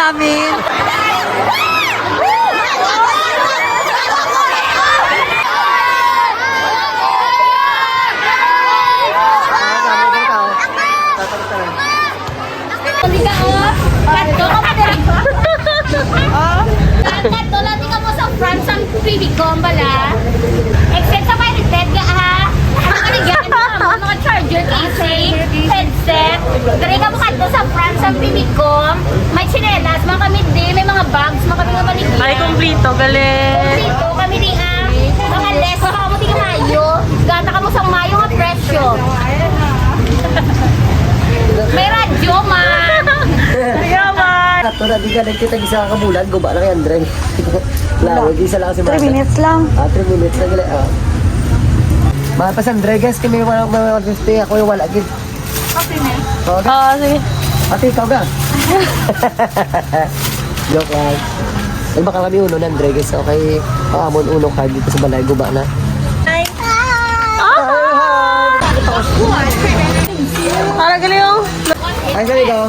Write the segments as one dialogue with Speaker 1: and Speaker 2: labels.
Speaker 1: namin.
Speaker 2: Kanto ka pa din. Kanto lang di ka mo sa France ang Pibicom bala. Except sa may headset ka ha. Ano ka nagyan mo? Mga charger, casing, headset. Dari ka mo kanto sa France ang Pibicom. May chinelas, mga kami din, may mga bags, mga kami nga baligyan.
Speaker 1: Ay, kumplito, galing.
Speaker 2: Kumplito, kami din ah. Mga less, mga mo di ka mayo. Gata ka mo sa mayo nga presyo. May radyo, man.
Speaker 1: Yaman.
Speaker 3: Ato na, di ka nagkita isa ka bulan, guba lang yan, Dre. Lawag, isa lang si
Speaker 1: 3 minutes lang.
Speaker 3: 3 minutes na gila. Mahal pa sa Dre, guys, kami wala 150, ako yung wala, gid.
Speaker 2: Okay na.
Speaker 1: Oo, sige.
Speaker 3: Ate, ikaw ka. Joke lang. Ay, baka kami uno ng Dre, guys. Okay, paamon uno card dito sa balay, guba na.
Speaker 1: Parang galing yung...
Speaker 3: Ay, sa amigo.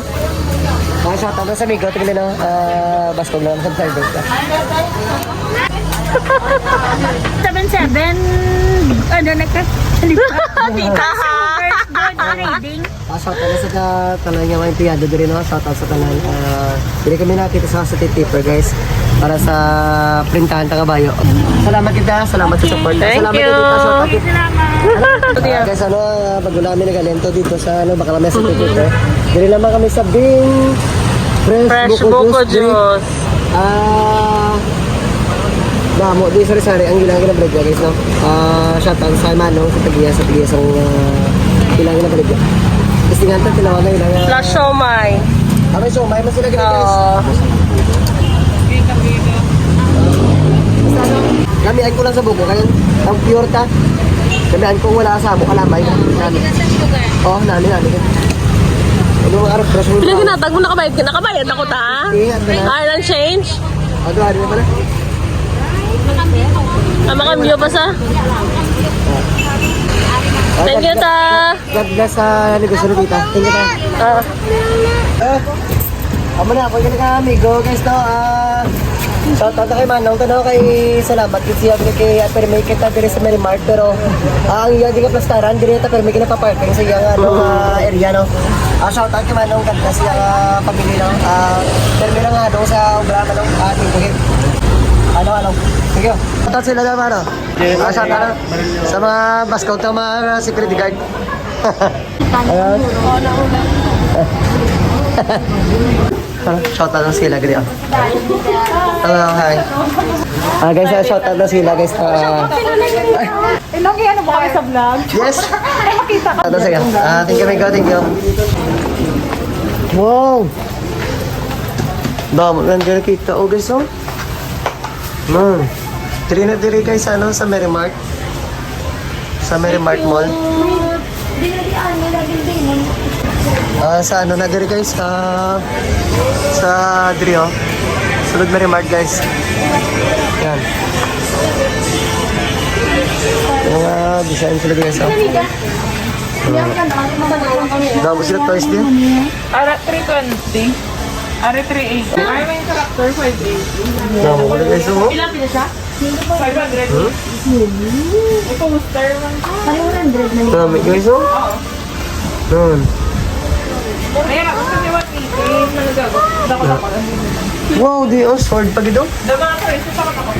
Speaker 3: Shout out na sa amigo. Tingnan na, baskog lang sa service ka.
Speaker 2: 7-7. Ano na ka?
Speaker 1: Tita ha!
Speaker 2: Reading.
Speaker 3: Shout out na sa tanan niya mga empleyado din, no? Shout out sa tanan. Hindi kami nakita sa tipper, guys. Para sa printahan ta kabayo. Salamat kita, salamat sa support.
Speaker 1: Thank
Speaker 3: Salamat
Speaker 1: you.
Speaker 3: dito sa shout out.
Speaker 1: Salamat.
Speaker 3: Guys, bago namin nagalento dito sa baka kami sa tipper. Dili naman kami sa Bing
Speaker 1: Fresh buko
Speaker 3: Dili.
Speaker 1: juice.
Speaker 3: Damo, di sari-sari ang gilang na break, guys, no? Shout out sa Manong, sa Tagiyas ang gilang na break. Istingan ta tinawagan gilang.
Speaker 1: Plus siomay.
Speaker 3: Ano so, may mas sila guys.
Speaker 1: Oo.
Speaker 3: Gamian ko lang sa buko kaya ang pure ta. Gamian ko wala sa amo kalamay nami. Oh, nami. Ano ang arap brush mo?
Speaker 1: Pinaginatag mo nakabayad ako ta? Ireland change?
Speaker 3: Ano na pala?
Speaker 1: Makambyo pa sa? Thank you ta!
Speaker 3: God bless sa negosyo ni Tita. Thank you ta. Amo na ako yung amigo guys, no. Shout out na kay Manong, kay salamat kasi siya kay permay kita dire sa Marimart, pero ang iya di ka plastaran dire ta permay kita pa-parking sa iyang area, no. Shout out kay Manong, ganda siya pamili, no. Permay lang nga doon sa obra Manong ating ano. Thank you. Shout out sila na mano. Shout out sa mga baskaw ta mga security guard. Ayan. Shout out na sila gari. Hi. Guys, shout out na sila guys.
Speaker 1: Ilang ano ba kami sa vlog?
Speaker 3: Yes.
Speaker 1: Makita ka.
Speaker 3: Shout out sila. Thank you, Miko. Thank you. Wow. Dami lang gari kita. Oh guys, oh. Man. Diri na diri guys sa Marimart. Sa Marimart Mall. Sa na diri guys, sa diri, oh. Sulod Marimart guys. Yan. Mga design sila guys, oh. Dami sila toys din.
Speaker 4: Ara 320. Ara 380. Ay, may character 580.
Speaker 3: Dami ko guys, oh.
Speaker 4: Ilan pila siya? 500. May poster man.
Speaker 3: Dami guys, oh. Nun.
Speaker 4: Mayroon ako sa 180. Nalagago. Dako na pala.
Speaker 3: Wow, di oh, sword pa gito.
Speaker 4: Dama ako rin. Sa ako.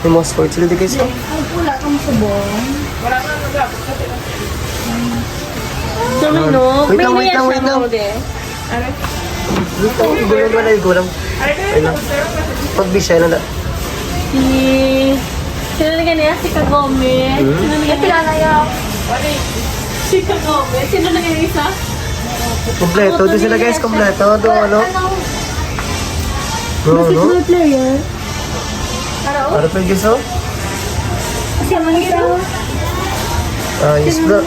Speaker 3: May mga sword sila di guys, oh.
Speaker 2: Wala kang subong.
Speaker 4: Wala na nalagago.
Speaker 1: Sumino.
Speaker 3: Wait lang.
Speaker 4: Ara.
Speaker 3: Gulo ba na yung gulang?
Speaker 4: Ara kayo poster.
Speaker 3: Pagbisya na na.
Speaker 1: Sino na ganyan? Si Kagome. Sino na ganyan? Si Kagome. Sino na ganyan isa?
Speaker 3: Kompleto. Doon sila guys, kompleto. Doon ano? Bro, no?
Speaker 2: Player.
Speaker 3: Ano pa yung guys, oh?
Speaker 2: Kasi man ito.
Speaker 3: Yes bro.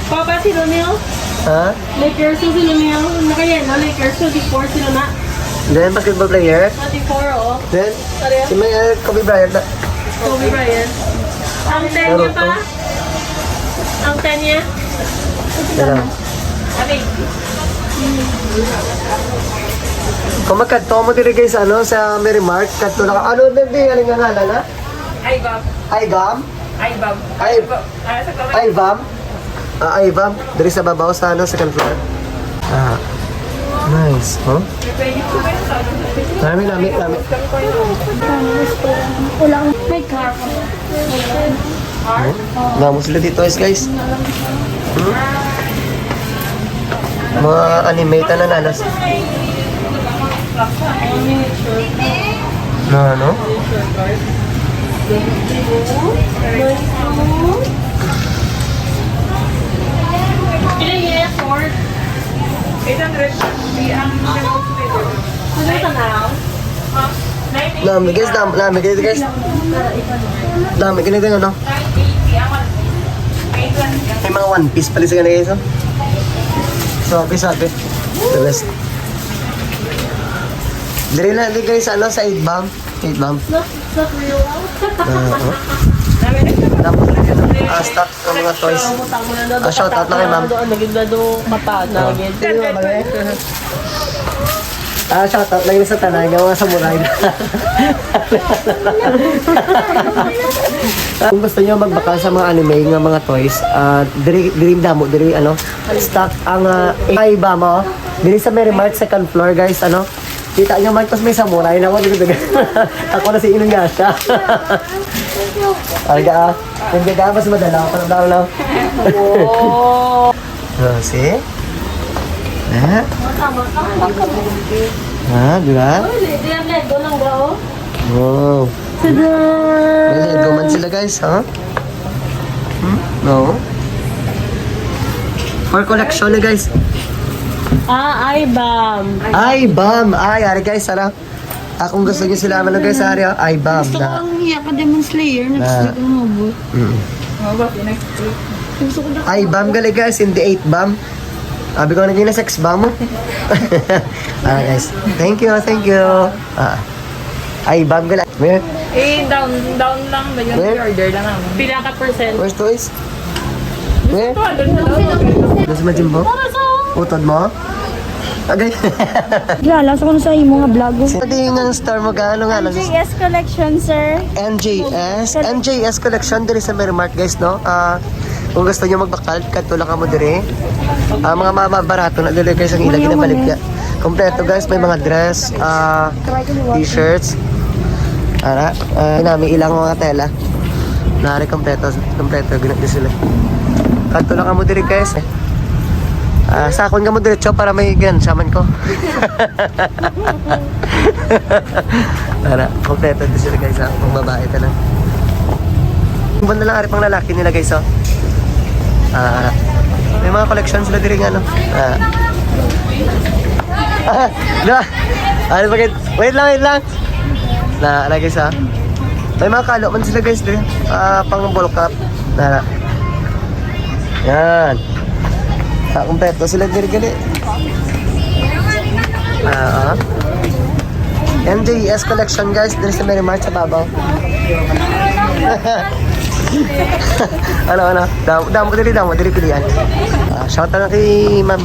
Speaker 1: Papa, si Romeo?
Speaker 3: Ha?
Speaker 1: Lakers, si Romeo? Nakayan, no? Lakers, 24 sila na.
Speaker 3: Then, basketball player.
Speaker 1: 24, oh.
Speaker 3: Then, si may Kobe Bryant na.
Speaker 1: Kobe Bryant. Ang 10 niya pa? Ang 10 niya?
Speaker 3: Yan lang.
Speaker 1: Abi.
Speaker 3: Kung magkadto mo diri guys, ano, sa Merrimark, kadto na ka. Ano, hindi, aling nga ngalan, ha?
Speaker 4: Ay, Bob.
Speaker 3: Aigam?
Speaker 4: Ay, Bob.
Speaker 3: Ay,
Speaker 4: Sa kamay.
Speaker 3: Aivam? Aivam? Diri sa babaw sa ano, second floor. Nice, huh? Lami.
Speaker 1: May car.
Speaker 3: Damo sila dito guys. Mga animated na nanas. Na ano?
Speaker 1: Ilan years short?
Speaker 4: 800. Di ang demonstrator.
Speaker 1: Ano ka na?
Speaker 3: Dami guys, dami guys. Dami ganito ano? May mga one piece pala sa ganito guys. Oh. Sabi. The best. Diri na di guys ano sa 8 bomb. 8 bomb.
Speaker 1: Not real.
Speaker 3: Tapos stock ng mga toys. Shout out na kay ma'am.
Speaker 1: Naging na doon katana.
Speaker 3: Shout out lang yun sa tanay ng mga samurai. Kung gusto niyo magbakal sa mga anime ng mga toys, diri damo, diri ano, stock ang iba mo. Diri sa Merrimark second floor guys, ano. Kita niyo man may samurai na ako dito. Ako na si Inuyasha. Alga, hindi ka mas madala ako na daw.
Speaker 1: Oh.
Speaker 3: See? Di ba?
Speaker 1: Hindi ang Lego lang daw.
Speaker 3: Wow. May Lego man sila guys, ha? No? For collection na guys.
Speaker 1: Ibam.
Speaker 3: Ibam! Ari guys, ano? Kung gusto niyo sila ano guys, Ari, Ibam.
Speaker 1: Gusto ko ang iyak ka Demon Slayer. Next week ang mabot.
Speaker 3: Ibam gali guys, hindi 8 bam. Sabi ko na na 6 bam mo. Guys, thank you. Ibam gali. Where?
Speaker 4: Down lang ba yun?
Speaker 3: Where?
Speaker 4: Order lang namin.
Speaker 1: Pila ka percent?
Speaker 3: Where's toys? Where?
Speaker 4: Doon na lang.
Speaker 3: Doon sa Majimbo? Utod mo? Okay.
Speaker 2: Lala, so kung sa imo nga vlog.
Speaker 3: Hindi nga store mo gaano nga lang.
Speaker 2: JS Collection, sir.
Speaker 3: NJS Collection diri sa Merrimark guys, no? Kung gusto niyo magbakal, katulak ka mo diri. Mga mababarato na dili guys ang ilang ginabalik ya. Kompleto guys, may mga dress, t-shirts. Nami ilang mga tela. Nari kompleto ginagdi sila. Katulak ka mo diri guys. Sakon ka mo diretso para may saman ko. Kompleto din sila guys, pang babae ka lang. Yung banda lang ari pang lalaki nila guys, oh. May mga collection sila diri nga, no? Wait lang. Guys, may mga kalo man sila guys diri. Pang ball cup. Yan. Kompleto sila diri gali. NJS Collection guys, diri sa Merrimark sa babaw. Ano? Damo diri pilihan. Shout out na kay ma'am.